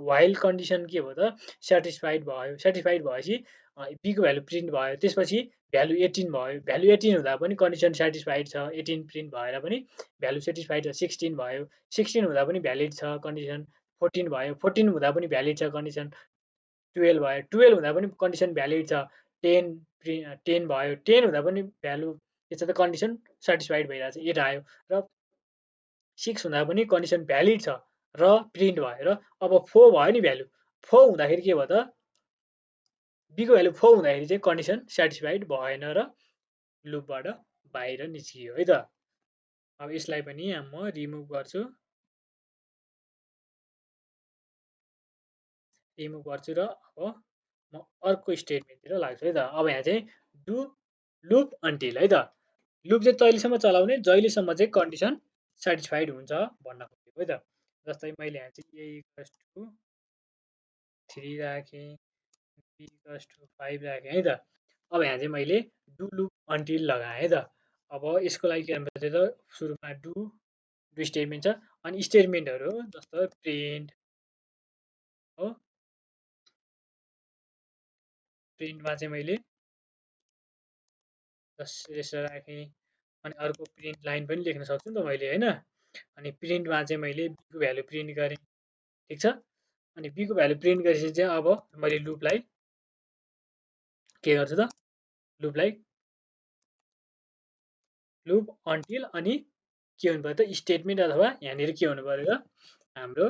वाइल कन्डिसन के भयो त सेटिस्फाइड भयो। सेटिस्फाइड भएपछि बीको भ्यालु प्रिन्ट भयो। त्यसपछि भ्यालु 18 भयो। भ्यालु 18 हुँदा पनि कन्डिसन सेटिस्फाइड छ। 18 प्रिन्ट भएर पनि भ्यालु सेटिस्फाइड छ। 16 भयो। 16 हुँदा पनि भ्यालिड छ कन्डिसन। 14 भयो। 14 हुँदा पनि भ्यालिड छ कन्डिसन। 12 भयो। 12 हुँदा पनि कन्डिसन भ्यालिड छ। 10 10 भयो। 10 हुँदा पनि भ्यालु के छ त कन्डिसन सेटिस्फाइड भइरहेछ 8 आयो र 6 हुँदा पनि कन्डिसन भ्यालिड छ र प्रिन्ट भयो र अब 4 भयो नि भ्यालु 4 हुँदाखेरि के भयो त बीको भ्यालु 4 हुँदाखेरि चाहिँ कन्डिसन सेटिस्फाइड भएन र लुपबाट बाहिर निस्कियो है त। अब यसलाई पनि म रिमुभ गर्छु। रिमुभ गर्छु र अब म अर्को स्टेटमेन्टतिर लाग्छु है त। अब यहाँ चाहिँ डु लुप अन्टिल है त। लुप चाहिँ तहिलेसम्म चलाउने जहिलेसम्म चाहिँ कन्डिसन सेटिस्फाइड हुन्छ भन्न खोजेको है त। जस्तै मैले यहाँ चाहिँ ए इक्वल्स टु 3 राखेँ, बी इक्वल्स टु 5 राखेँ है त। अब यहाँ चाहिँ मैले डु लुप अन्टिल लगाएँ है त। अब यसको लागि के गर्नुपर्छ त सुरुमा डु स्टेटमेन्ट छ अनि स्टेटमेन्टहरू जस्तो प्रिन्ट हो। प्रिन्टमा चाहिँ मैले यसो राखेँ अनि अर्को प्रिन्ट लाइन पनि लेख्न सक्छु नि त मैले होइन। अनि प्रिन्टमा चाहिँ मैले बीको भ्यालु प्रिन्ट गरेँ ठिक छ। अनि बीको भ्यालु प्रिन्ट गरेपछि चाहिँ अब मैले लुपलाई के गर्छु त लुपलाई लुप अन्टिल अनि के हुनु पर्यो त स्टेटमेन्ट अथवा यहाँनिर के हुनु पर्यो त हाम्रो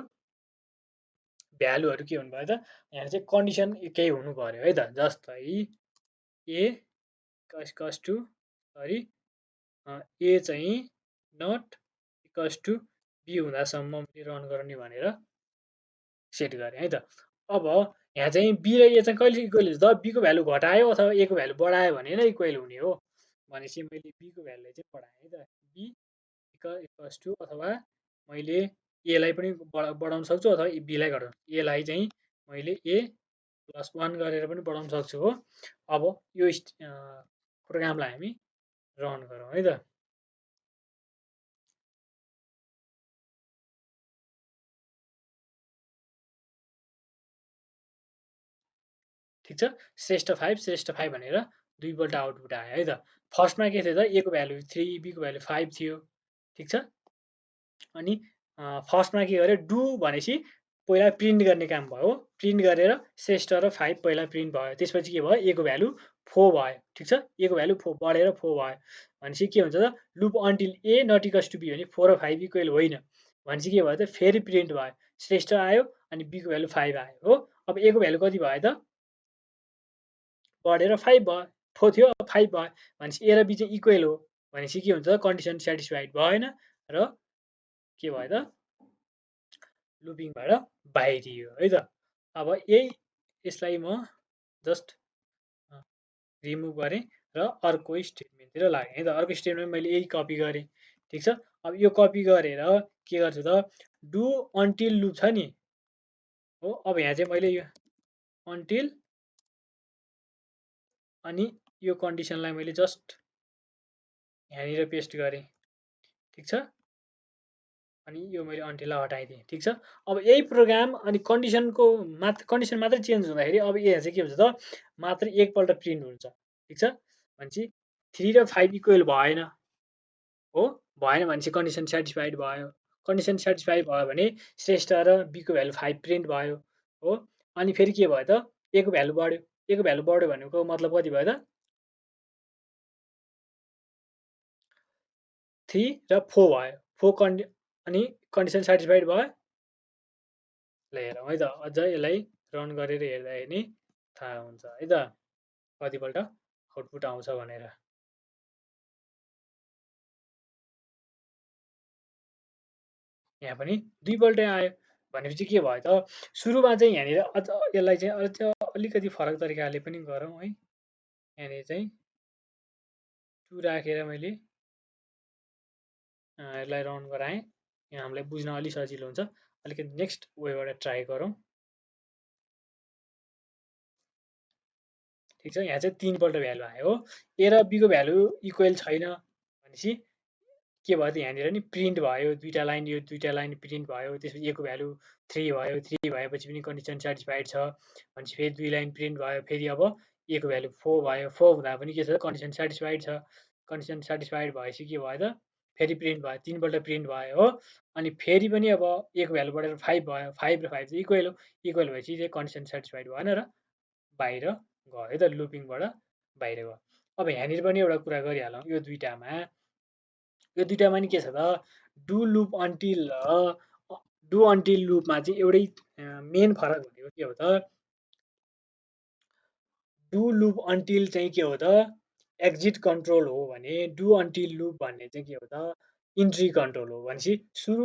भ्यालुहरू के हुनु पर्यो त यहाँ चाहिँ कन्डिसन केही हुनु पर्यो है त। जस्तै A equals to sorry A चाहिँ नट इक्वल्स टु बी हुँदासम्म रन गर्ने भनेर सेट गरेँ है त। अब यहाँ चाहिँ बी र ए चाहिँ कहिले इक्वल हुन्छ त बीको भ्यालु घटायो अथवा ए को भ्यालु बढायो भने नै इक्वल हुने हो। भनेपछि मैले बीको भ्यालुलाई चाहिँ बढाएँ है त। बी इक्वल्स टु अथवा मैले एलाई पनि बढाउन सक्छु अथवा बीलाई घटाउनु एलाई चाहिँ मैले ए प्लस 1 गरेर पनि बढाउन सक्छु हो। अब यो प्रोग्रामलाई हामी रन गरौँ है त। ठिक छ श्रेष्ठ 5 भनेर दुईपल्ट आउटपुट आयो है त। फर्स्टमा के थियो त ए को भ्यालु 3 बी को भ्यालु 5 थियो ठिक छ। अनि फर्स्टमा के गर्यो डु भनेपछि पहिला प्रिन्ट गर्ने काम भयो। प्रिन्ट गरेर श्रेष्ठ र 5 पहिला प्रिन्ट भयो। त्यसपछि के भयो ए को भ्यालु 4 भयो ठिक छ। ए को भ्यालु 4 बढेर 4 भयो भनेपछि के हुन्छ त loop until A not equals to B भने 4 र 5 इक्वल होइन भनेपछि के भयो त फेरि प्रिन्ट भयो श्रेष्ठ आयो अनि बी को भ्यालु 5 आयो हो। अब ए को भ्यालु कति भयो त बढेर 5 भयो 4 थियो 5 भयो भनेपछि ए र बी चाहिँ इक्वल हो भनेपछि के हुन्छ कन्डिसन सेटिस्फाइड भएन र के भयो त लुपिङबाट बाहिरियो है त। अब यसलाई म जस्ट रिमुभ गरेँ र अर्को स्टेटमेन्टतिर लागेँ है त। अर्को स्टेटमेन्ट मैले यही कपी गरेँ ठिक छ। अब यो कपी गरेर के गर्छु त डु अन्टिल लुप छ नि हो। अब यहाँ चाहिँ मैले यो अन्टिल अनि यो कन्डिसनलाई मैले जस्ट यहाँनिर पेस्ट गरेँ ठिक छ। अनि यो मैले अन्टिललाई हटाइदिएँ ठिक छ। अब यही प्रोग्राम अनि कन्डिसन मात्रै चेन्ज हुँदाखेरि अब यहाँ चाहिँ के हुन्छ त मात्र एकपल्ट प्रिन्ट हुन्छ ठिक छ। भनेपछि 3 र 5 इक्वल भएन हो। भएन भनेपछि कन्डिसन सेटिस्फाइड भयो। कन्डिसन सेटिस्फाइड भयो भने श्रेष्ठ र बीको भ्यालु 5 प्रिन्ट भयो हो। अनि फेरि के भयो त ए को भ्यालु बढ्यो। ए को भ्यालु बढ्यो भनेको मतलब कति भयो त 3 र 4 भयो। 4 अनि कन्डिसन सेटिस्फाइड भयो ल हेरौँ है त अझ यसलाई रन गरेर हेर्दाखेरि नि थाहा हुन्छ है त कतिपल्ट आउटपुट आउँछ भनेर। यहाँ पनि दुईपल्टै आयो भनेपछि के भयो त सुरुमा चाहिँ यहाँनिर अझ यसलाई चाहिँ अझ अलिकति फरक तरिकाले पनि गरौँ है। यहाँनिर चाहिँ 2 राखेर मैले यसलाई रन गराएँ। यहाँ हामीलाई बुझ्न अलि सजिलो हुन्छ। अलिकति नेक्स्ट वेबाट ट्राई गरौँ। ठिक छ यहाँ चाहिँ 3 पल्ट भ्यालु आयो हो। ए र बीको भ्यालु इक्वल छैन भनेपछि के भयो त यहाँनिर नि प्रिन्ट भयो दुईटा लाइन यो दुईटा लाइन प्रिन्ट भयो त्यसपछि ए को भ्यालु 3 भयो 3 भएपछि पनि कन्डिसन सेटिस्फाइड छ भनेपछि फेरि 2 लाइन प्रिन्ट भयो फेरि अब ए को भ्यालु 4 भयो 4 हुँदा पनि के छ कन्डिसन सेटिस्फाइड छ कन्डिसन सेटिस्फाइड भएपछि के भयो त फेरि प्रिन्ट भयो 3 पल्ट प्रिन्ट भयो हो अनि फेरि पनि अब ए को भ्यालु बढेर 5 भयो 5 र 5 चाहिँ इक्वल हो इक्वल भएपछि चाहिँ कन्डिसन सेटिस्फाइड भएन र बाहिर गयो है त लुपिङबाट बाहिर गयो। अब यहाँनिर पनि एउटा कुरा गरिहालौँ यो दुइटामा नि के छ त डु लुप अन्टिल र डु अन्टिल लुपमा चाहिँ एउटै मेन फरक भनेको के हो त डु लुप अन्टिल चाहिँ के हो त एक्जिट कन्ट्रोल हो भने डु अन्टिल लुप भन्ने चाहिँ के हो त इन्ट्री कन्ट्रोल हो भनेपछि सुरु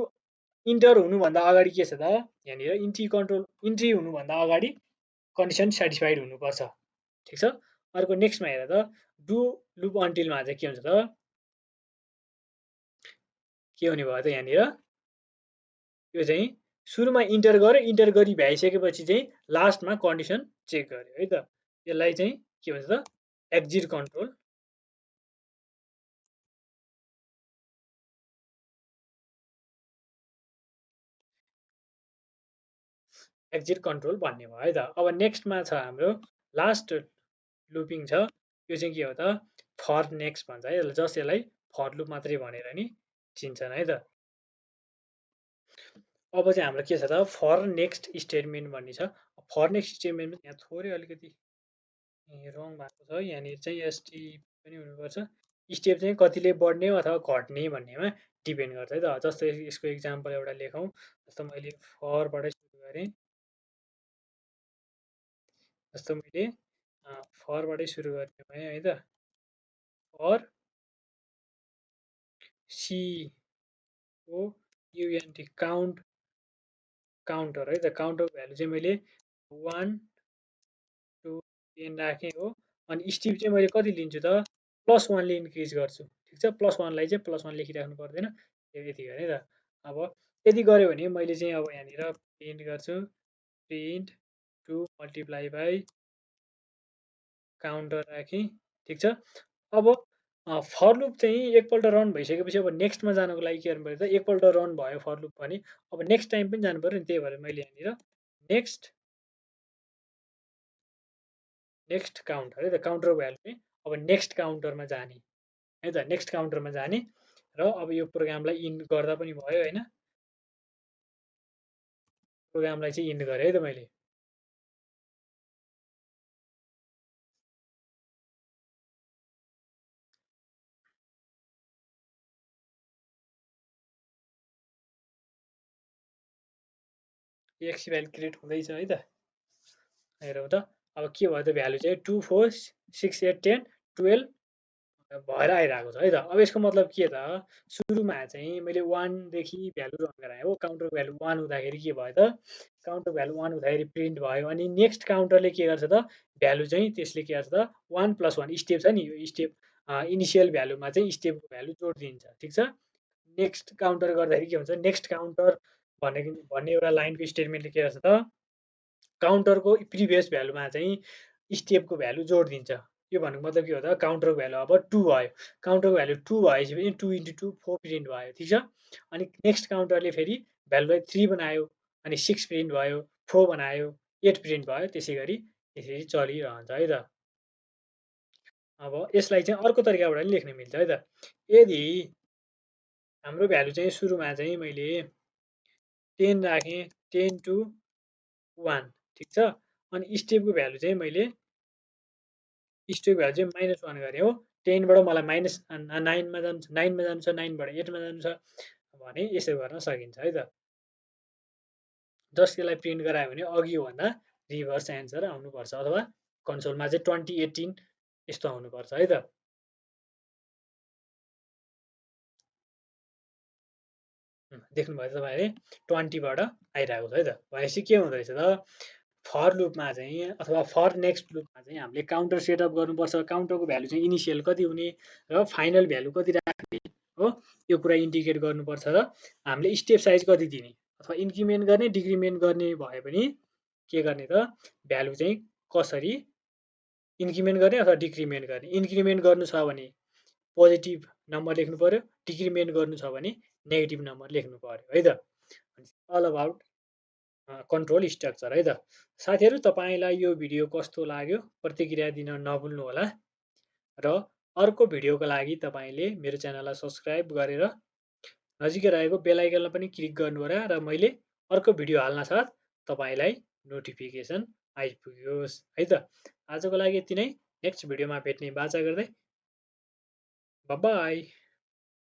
इन्टर हुनुभन्दा अगाडि के छ त यहाँनिर इन्ट्री हुनुभन्दा अगाडि कन्डिसन सेटिस्फाइड हुनुपर्छ ठिक छ। अर्को नेक्स्टमा हेर त डु लुप अन्टिलमा चाहिँ के हुन्छ त के हुने भयो त यहाँनिर यो चाहिँ सुरुमा इन्टर गर्यो इन्टर गरी भ्याइसकेपछि चाहिँ लास्टमा कन्डिसन चेक गर्यो है त यसलाई चाहिँ के भन्छ त एक्जिट कन्ट्रोल एक्जिट कन्ट्रोल भन्ने भयो है त। अब नेक्स्टमा छ हाम्रो लास्ट लुपिङ छ यो चाहिँ के हो त फर नेक्स्ट भन्छ है जस्ट यसलाई फर लुप मात्रै भनेर नि चिन्छन् है त। अब चाहिँ हाम्रो के छ त फर नेक्स्ट स्टेटमेन्ट भन्ने छ फर नेक्स्ट स्टेटमेन्ट यहाँ थोरै अलिकति रङ भएको छ यहाँनिर चाहिँ एसटी पनि हुनुपर्छ स्टेप चाहिँ कतिले बढ्ने अथवा घट्ने भन्नेमा डिपेन्ड गर्छ है त। जस्तै यसको इक्जाम्पल एउटा लेखौँ जस्तो मैले फरबाटै सुरु गरेँ जस्तो मैले फरबाटै सुरु गर्ने भएँ है त फर COUNT काउन्टर है त काउन्टरको भ्यालु चाहिँ मैले 1 2 10 राखेँ हो अनि स्टेप चाहिँ मैले कति लिन्छु त +1 ले इन्क्रिज गर्छु ठिक छ +1 लाई चाहिँ +1 लेखिराख्नु पर्दैन यति गर्ने त। अब यति गऱ्यो भने मैले चाहिँ अब यहाँनिर प्रिन्ट गर्छु प्रिन्ट 2 मल्टिप्लाई बाई काउन्टर राखेँ ठिक छ। अब फर लुप चाहिँ एकपल्ट रन भइसकेपछि अब नेक्स्टमा जानको लागि के गर्नु पऱ्यो त एकपल्ट रन भयो फर लुप भने अब नेक्स्ट टाइम पनि जानु पऱ्यो नि त्यही भएर मैले यहाँनिर नेक्स्ट काउन्टर है त काउन्टरको भ्यालु चाहिँ अब नेक्स्ट काउन्टरमा जाने है त नेक्स्ट काउन्टरमा जाने र अब यो प्रोग्रामलाई इन्ड गर्दा पनि भयो होइन प्रोग्रामलाई चाहिँ इन्ड गरेँ है त मैले एक्स भ्यालु क्रिएट हुँदैछ है त हेरौँ त अब के भयो त भ्यालु चाहिँ 2 4 6 8 10 12 भएर आइरहेको छ है त। अब यसको मतलब के त सुरुमा चाहिँ मैले 1 देखि भ्यालु रन गराएँ हो काउन्टरको भ्यालु 1 हुँदाखेरि के भयो त काउन्टरको भ्यालु 1 हुँदाखेरि प्रिन्ट भयो अनि नेक्स्ट काउन्टरले के गर्छ त भ्यालु चाहिँ त्यसले के गर्छ त 1 + 1 स्टेप छ नि यो स्टेप इनिसियल भ्यालुमा चाहिँ स्टेपको भ्यालु जोडिदिन्छ ठिक छ। नेक्स्ट काउन्टर गर्दाखेरि के हुन्छ नेक्स्ट काउन्टर भन्ने एउटा लाइनको स्टेटमेन्टले के गर्छ त काउन्टरको प्रिभियस भ्यालुमा चाहिँ स्टेपको भ्यालु जोडिदिन्छ यो भन्नुको मतलब के हो त काउन्टरको भ्यालु अब 2 भयो काउन्टरको भ्यालु 2 भएपछि पनि 2 × 2 4 प्रिन्ट भयो ठिक छ। अनि नेक्स्ट काउन्टरले फेरि भ्यालुलाई 3 बनायो अनि 6 प्रिन्ट भयो 4 बनायो 8 प्रिन्ट भयो त्यसै गरी यसरी चलिरहन्छ है त। अब यसलाई चाहिँ अर्को तरिकाबाट पनि लेख्न मिल्छ है त यदि हाम्रो भ्यालु चाहिँ सुरुमा चाहिँ मैले 10 राखेँ 10 to 1 ठिक छ अनि स्टेपको भ्यालु चाहिँ मैले स्टेपको भ्यालु चाहिँ -1 गरेँ हो 10 बाट मलाई -9 मा जानु 9 मा जानु छ 9 बाट 8 मा जानु छ भने यसो गर्न सकिन्छ है त। जस्ट यसलाई प्रिन्ट गरायो भने अघि भन्दा रिभर्स एन्सर आउनुपर्छ अथवा कन्सोलमा चाहिँ 2018 यस्तो आउनुपर्छ है त। देख्नुभयो तपाईँले 20बाट आइरहेको छ है त। भनेपछि के हुँदो रहेछ त, फर लुपमा चाहिँ अथवा फर नेक्स्ट लुपमा चाहिँ हामीले काउन्टर सेटअप गर्नुपर्छ। काउन्टरको भ्यालु चाहिँ इनिसियल कति हुने र फाइनल भ्यालु कति राख्ने हो, यो कुरा इन्डिकेट गर्नुपर्छ र हामीले स्टेप साइज कति दिने अथवा इन्क्रिमेन्ट गर्ने डिक्रिमेन्ट गर्ने भए पनि के गर्ने त, भ्यालु चाहिँ कसरी इन्क्रिमेन्ट गर्ने अथवा डिक्रिमेन्ट गर्ने। इन्क्रिमेन्ट गर्नु छ भने पोजिटिभ नम्बर लेख्नु पर्यो, डिक्रिमेन्ट गर्नु छ भने नेगेटिभ नम्बर लेख्नु पर्यो है त। अल अबाउट कन्ट्रोल स्ट्रक्चर है त। साथीहरू तपाईँलाई यो भिडियो कस्तो लाग्यो प्रतिक्रिया दिन नभुल्नु होला र अर्को भिडियोको लागि तपाईँले मेरो च्यानललाई सब्सक्राइब गरेर नजिकै रहेको बेल आइकनलाई पनि क्लिक गर्नु होला र मैले अर्को भिडियो हाल्न साथ तपाईँलाई नोटिफिकेसन आइपुग्योस् है त। आजको लागि यति नै, नेक्स्ट भिडियोमा भेट्ने बाचा गर्दै बाई।